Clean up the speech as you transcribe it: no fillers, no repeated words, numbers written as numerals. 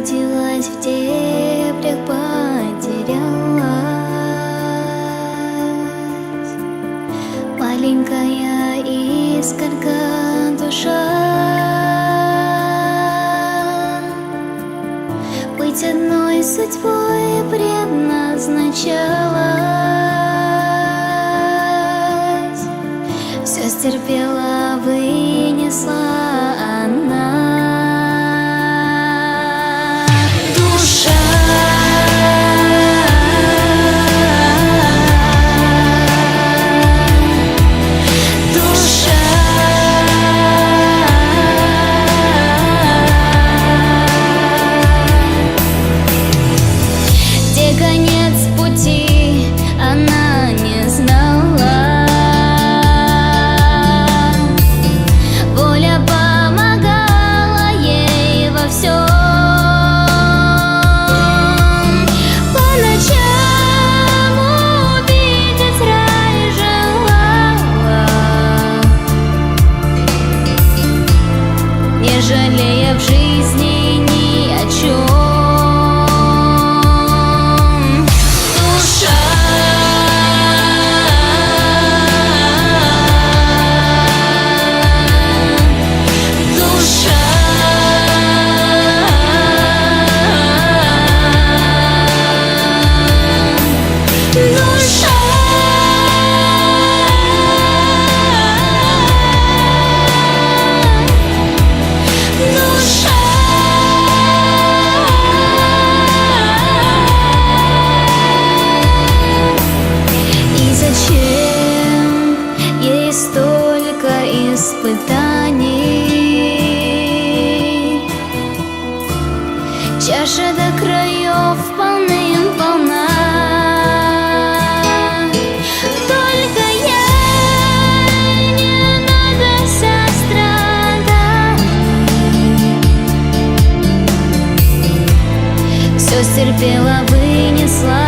заблудилась в дебрях, потерялась маленькая искорка душа. Быть одной судьбой предназначалась, все стерпела, вынесла она. Конец пути она не знала, воля помогала ей во всем. По ночам увидеть рай желала, не жалея в жизни ни о чем. Столько испытаний, чаша до краев полным-полна. Только ей не надо сострадать, все стерпела, вынесла.